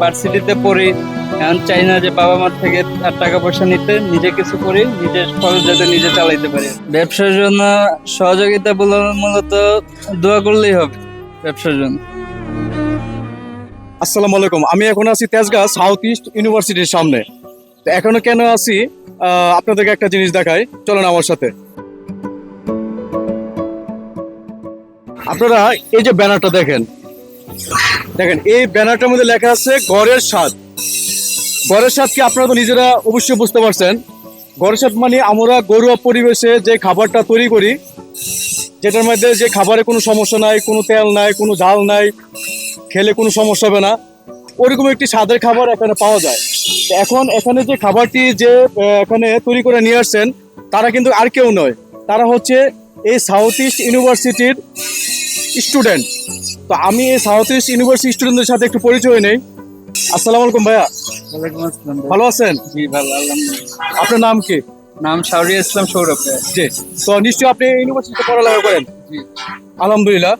ভার্সিটিতে পড়ি, এখন চাই না যে বাবা মার থেকে আর টাকা পয়সা নিতে, নিজে কিছু করি, নিজের খরচ যাতে নিজে চালাইতে পারি। ব্যবসার জন্য সহযোগিতা বলে মূলত দোয়া করলেই হবে ব্যবসার জন্য। আসসালামু আলাইকুম। আমি এখন আছি তেজগাঁ সাউথ ইস্ট ইউনিভার্সিটির সামনে। তো এখনো কেন আছি আপনাদেরকে একটা জিনিস দেখাই, চলেন আমার সাথে। আপনারা এই যে ব্যানারটা দেখেন এই ব্যানারটার মধ্যে লেখা আছে ঘরের স্বাদ। ঘরের স্বাদ কি আপনারা তো নিজেরা অবশ্যই বুঝতে পারছেন। ঘরের স্বাদ মানে আমরা ঘরোয়া পরিবেশে যে খাবারটা তৈরি করি, যেটার মধ্যে যে খাবারে কোনো সমস্যা নাই, কোনো তেল নাই, কোনো ঝাল নাই, খেলে কোনো সমস্যা হবে না, ওরকম একটি স্বাদের খাবার এখানে পাওয়া যায়। এখন এখানে যে খাবারটি যে এখানে তৈরি করে নিয়ে আসছেন, তারা কিন্তু আর কেউ নয়, তারা হচ্ছে এই সাউথ ইস্ট ইউনিভার্সিটির স্টুডেন্ট। তো আমি এই সাউথ ইস্ট ইউনিভার্সিটি স্টুডেন্টদের সাথে একটু পরিচয় নেই। আসসালামু আলাইকুম ভাইয়া, ওয়ালাইকুম আসসালাম। ভালো আছেন? জি ভালো, আলহামদুলিল্লাহ। আপনার নাম কি? নাম শাহরিয়া ইসলাম সৌরভ। জি। তো নিশ্চয়ই আপনি ইউনিভার্সিটিতে পড়ালেখা করেন? জি। আলহামদুলিল্লাহ।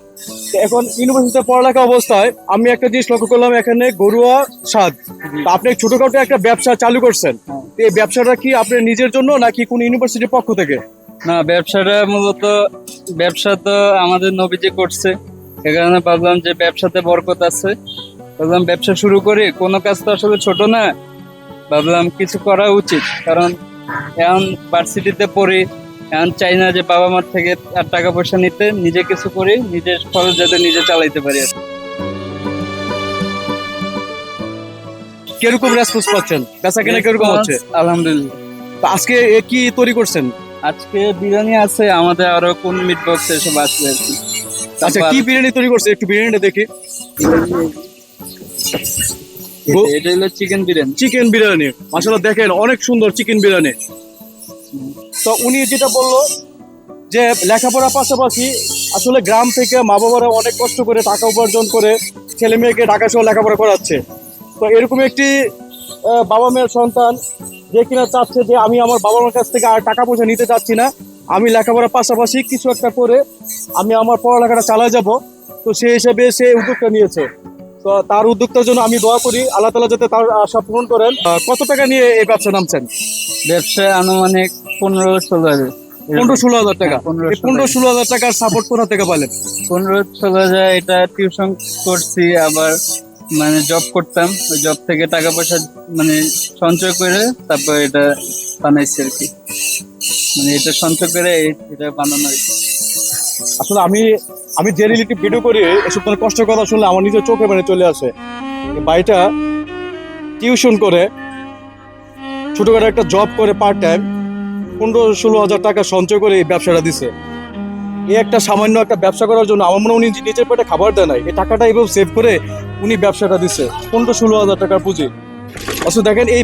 তো এখন ইউনিভার্সিটিতে পড়ালেখা অবস্থায় আমি একটা জিনিস লক্ষ্য করলাম, এখানে ঘরোয়া স্বাদ। তো আপনি ছোটখাটো একটা ব্যবসা চালু করছেন। তো এই ব্যবসাটা কি আপনার নিজের জন্য নাকি কোন ইউনিভার্সিটির পক্ষ থেকে? না, ব্যবসাটা মূলত ব্যবসা তো আমাদের নবীজি করছে, এ কারণে ভাবলাম যে ব্যবসাতে বরকত আছে, ভাবলাম ব্যবসা শুরু করি। কোনো কাজ তো আসলে ছোট না, ভাবলাম কিছু করা উচিত। কারণ এখন ভার্সিটিতে পড়ি, এখন চাই না যে বাবা মার থেকে আর টাকা পয়সা নিতে, নিজে কিছু করি, নিজের খরচ যাতে নিজে চালাইতে পারি। কিরকম রেসপন্স পাচ্ছেন? বেচা কেনা কিরকম হচ্ছে? আলহামদুলিল্লাহ। তো আজকে কি তৈরি করছেন? আজকে বিরিয়ানি আছে আমাদের, আরো কোন মিট বক্স এসব আসবে আর কি। আচ্ছা, কি বিরিয়ানি তৈরি করছে একটু বিরিয়ানিটা দেখি। এটা হলো চিকেন বিরিয়ানি। চিকেন বিরিয়ানি, মাশাআল্লাহ দেখেন অনেক সুন্দর চিকেন বিরিয়ানি। তো উনি যেটা বললো যে লেখাপড়ার পাশাপাশি আসলে গ্রাম থেকে মা বাবারা অনেক কষ্ট করে টাকা উপার্জন করে ছেলে মেয়েকে ঢাকা শহরে লেখাপড়া করাচ্ছে। তো এরকম একটি বাবা মেয়ের সন্তান যে কিনা চাচ্ছে যে আমি আমার বাবা মার কাছ থেকে আর টাকা পয়সা নিতে চাচ্ছি না, আমি লেখাপড়ার পাশাপাশি কিছু একটা করে আমি আমার পড়ালেখাটা চালিয়ে যাব। তো সেই হিসেবে সে উদ্যোগটা নিয়েছে। তো তার উদ্যোগটার জন্য আমি দোয়া করি আল্লাহ তাআলা যাতে তার আশা পূরণ করেন। কত টাকা নিয়ে এই ব্যবসা নামছেন? ব্যবসায় আনুমানিক 15-16 হাজার। 15-16 হাজার টাকা। 15-16 টাকার সাপোর্ট কোথা থেকে পেলেন? 15-16 হাজার এটা টিউশন করছি, আবার মানে জব করতাম, ওই জব থেকে টাকা পয়সা মানে সঞ্চয় করে তারপর এটা বানাইছি আর কি। মানে এটা সঞ্চয় করে এটা বানানো হয়েছে। আসলে আমি যে রিলেটিভ ভিডিও করি, এসব ধরনের কষ্টের কথা শুনলে আমার নিজের চোখে মানে চলে আসে। ভাইটা টিউশন করে, ছোটখাটো একটা জব করে পার্ট টাইম, 15-16 হাজার টাকা সঞ্চয় করে এই ব্যবসাটা দিছে। এই একটা সামান্য একটা ব্যবসা করার জন্য আমার মনে হয় উনি নিজের পেটে খাবার দেয় নাই, এই টাকাটা এইভাবে সেভ করে উনি ব্যবসাটা দিছে 15-16 হাজার টাকার পুঁজি। অথচ দেখেন এই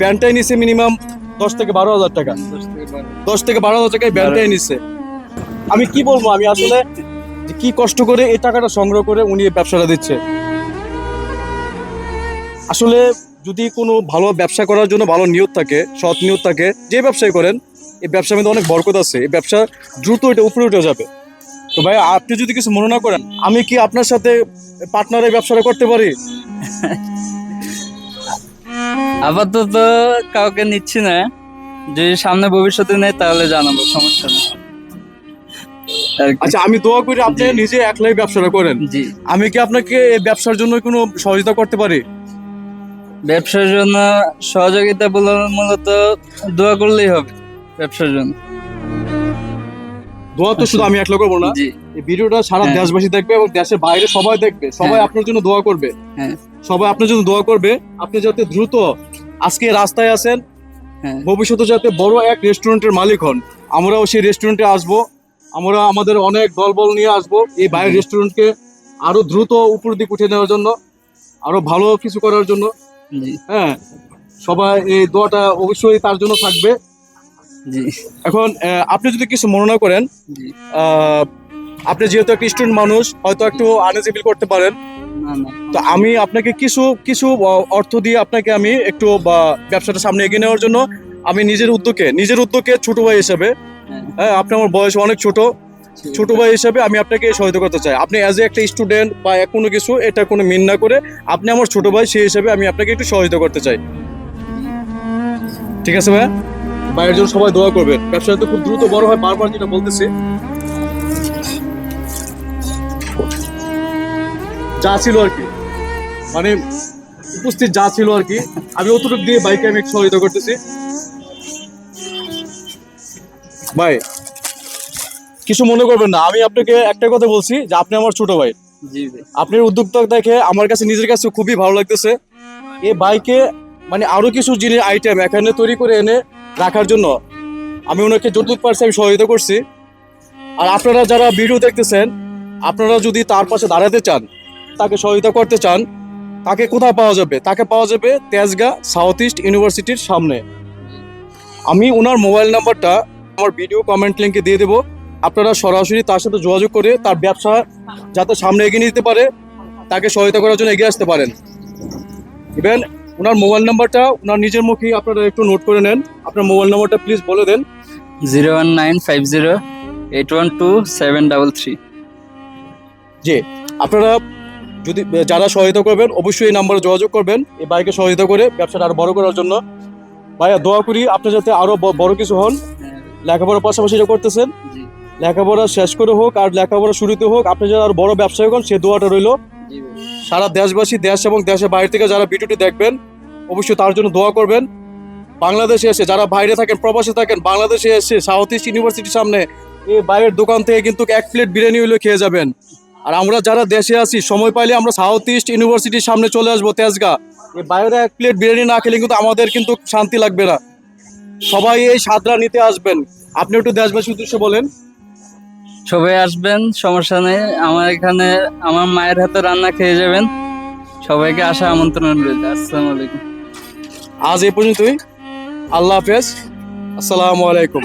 ব্যান্ডটাই নিছে মিনিমাম 10-12 হাজার টাকা। 10-12 হাজার টাকা এই ব্যান্ডটাই নিছে। আমি কি বলবো, আমি আসলে যে কি কষ্ট করে এই টাকাটা সংগ্রহ করে উনি এই ব্যবসাটা দিচ্ছে। আসলে যদি কোনো ভালো ব্যবসা করার জন্য ভালো নিয়ত থাকে, সৎ নিয়ত থাকে, যে ব্যবসায় করেন এই ব্যবসার মধ্যে অনেক বরকত আছে, এই ব্যবসা দ্রুত এটা উপরে উঠে যাবে। তো ভাই আপনি যদি কিছু মনে না করেন, আমি কি আপনার সাথে পার্টনার এই ব্যবসাটা করতে পারি? আপাতত কাউকে নিচ্ছি না, যদি সামনে ভবিষ্যতে নেই তাহলে জানাবো, সমস্যা নেই আর কি। আচ্ছা, আমি দোয়া করি আপনি নিজে একলাই ব্যবসাটা করেন। জি। আমি কি আপনাকে এই ব্যবসার জন্য কোনো সহযোগিতা করতে পারি? ব্যবসার জন্য সহযোগিতা বলে মূলত দোয়া করলেই হবে ব্যবসার জন্য। দোয়া তো শুধু আমি একলা করবো না, জি। এই ভিডিওটা সারা হ্যাঁ। দেশবাসী দেখবে এবং দেশের বাইরে সবাই দেখবে, সবাই হ্যাঁ। আপনার জন্য দোয়া করবে। হ্যাঁ। সবাই আপনার জন্য দোয়া করবে, আপনি যাতে দ্রুত আজকে রাস্তায় আছেন, হ্যাঁ। ভবিষ্যতে যাতে বড় এক রেস্টুরেন্টের মালিক হন। আমরাও সেই রেস্টুরেন্টে আসবো, আমরা আমাদের অনেক দলবল নিয়ে আসবো এই বাইরের রেস্টুরেন্টকে আরো দ্রুত উপর দিকে উঠে নেওয়ার জন্য, আরো ভালো কিছু করার জন্য। জি। হ্যাঁ, সবাই এই দোয়াটা অবশ্যই তার জন্য থাকবে। জি। এখন আপনি যদি কিছু মনে না করেন, জি। আপনি যেহেতু একটা স্টুডেন্ট মানুষ, হয়তো একটু আনএজেবল করতে পারেন। না না, তো আমি আপনাকে কিছু কিছু অর্থ দিয়ে আপনাকে আমি একটু ব্যবসাটা সামনে এগিয়ে নেওয়ার জন্য আমি নিজের উদ্যোগে ছোট ভাই হিসেবে, হ্যাঁ। হ্যাঁ আপনি আমার বয়স অনেক ছোট, ছোট ভাই হিসাবে আমি আপনাকে সহায়তা করতে চাই। আপনি অ্যাজ এ একটা স্টুডেন্ট বা কোনো কিছু এটা কোনো মিন না করে আপনি আমার ছোট ভাই সেই হিসাবে আমি আপনাকে একটু সহায়তা করতে চাই। ঠিক আছে ভাইয়া, ভাইয়ের জন্য সবাই দোয়া করবেন, ব্যবসা তো খুব দ্রুত বড় হয়, বারবার যেটা বলতেছি। যা ছিল আর কি, মানে উপস্থিত যা ছিল আর কি, আমি অতটুকু দিয়ে বাইকে আমি একটু সহায়তা করতেছি। ভাই কিছু মনে করবেন না, আমি আপনাকে একটা কথা বলছি যে আপনি আমার ছোট ভাই। জি ভাই। আপনার উদ্যোক্তা দেখে আমার কাছে নিজের কাছে খুবই ভালো লাগতেছে। এই বাইকে মানে আরো কিছু জিনিস আইটেম এখানে তৈরি করে এনে রাখার জন্য আমি ওনাকে যতটুকু পারছি আমি সহায়তা করছি। আর আপনারা যারা ভিডিও দেখতেছেন, আপনারা যদি তার পাশে দাঁড়াতে চান, তাকে সহায়তা করতে চান, তাকে কোথায় পাওয়া যাবে? তাকে পাওয়া যাবে তেজগাঁ সাউথ ইস্ট ইউনিভার্সিটির সামনে। আমি ওনার মোবাইল নাম্বারটা আমার ভিডিও কমেন্ট লিঙ্কে দিয়ে দেবো। আপনারা সরাসরি তার সাথে যোগাযোগ করে তার ব্যবসা যাতে সামনে এগিয়ে নিতে পারে, তাকে সহায়তা করার জন্য এগিয়ে আসতে পারেন। ইভেন ওনার মোবাইল নাম্বারটা ওনার নিজের মুখেই আপনারা একটু নোট করে নেন। আপনার মোবাইল নাম্বারটা প্লিজ বলে দেন। 01950812733। যে আপনারা যদি যারা সহায়তা করবেন অবশ্যই এই নাম্বারে যোগাযোগ করবেন, এই বাইকে সহায়তা করে ব্যবসাটা আরো বড় করার জন্য। ভাইয়া দোয়া করি আপনি যাতে আরো বড় কিছু হন। লেখাপড়ার পাশাপাশি এটা করতেছেন, জি লেখাপড়া শেষ করে হোক আর লেখাপড়া শুরুতে হোক, আপনি যারা আরো বড় ব্যবসায়ী হন সে দোয়াটা রইলো। জি ভাই। সারা দেশবাসী, দেশ এবং দেশের বাইরে থেকে যারা ভিডিওটি দেখবেন অবশ্যই তার জন্য দোয়া করবেন। বাংলাদেশে এসে যারা বাইরে থাকেন, প্রবাসে থাকেন, বাংলাদেশে এসে সাউথ ইস্ট ইউনিভার্সিটির সামনে এই বাইরের দোকান থেকে কিন্তু এক প্লেট বিরিয়ানি হইলে খেয়ে যাবেন। আর আমরা যারা দেশে আছি সময় পাইলে আমরা সাউথ ইস্ট ইউনিভার্সিটির সামনে চলে আসবো তেজগাঁ। এই বাইরে এক প্লেট বিরিয়ানি না খেলে কিন্তু আমাদের কিন্তু শান্তি লাগবে না। সবাই এই স্বাদটা নিতে আসবেন। আপনি একটু দেশবাসীর উদ্দেশ্যে বলেন। সবাই আসবেন, সমস্যা নেই। আমার এখানে আমার মায়ের হাতে রান্না খেয়ে যাবেন। সবাইকে আসা আমন্ত্রণ রইল। আসসালামু আলাইকুম। আজ এই পর্যন্তই। আল্লাহ হাফেজ, আসসালামু আলাইকুম।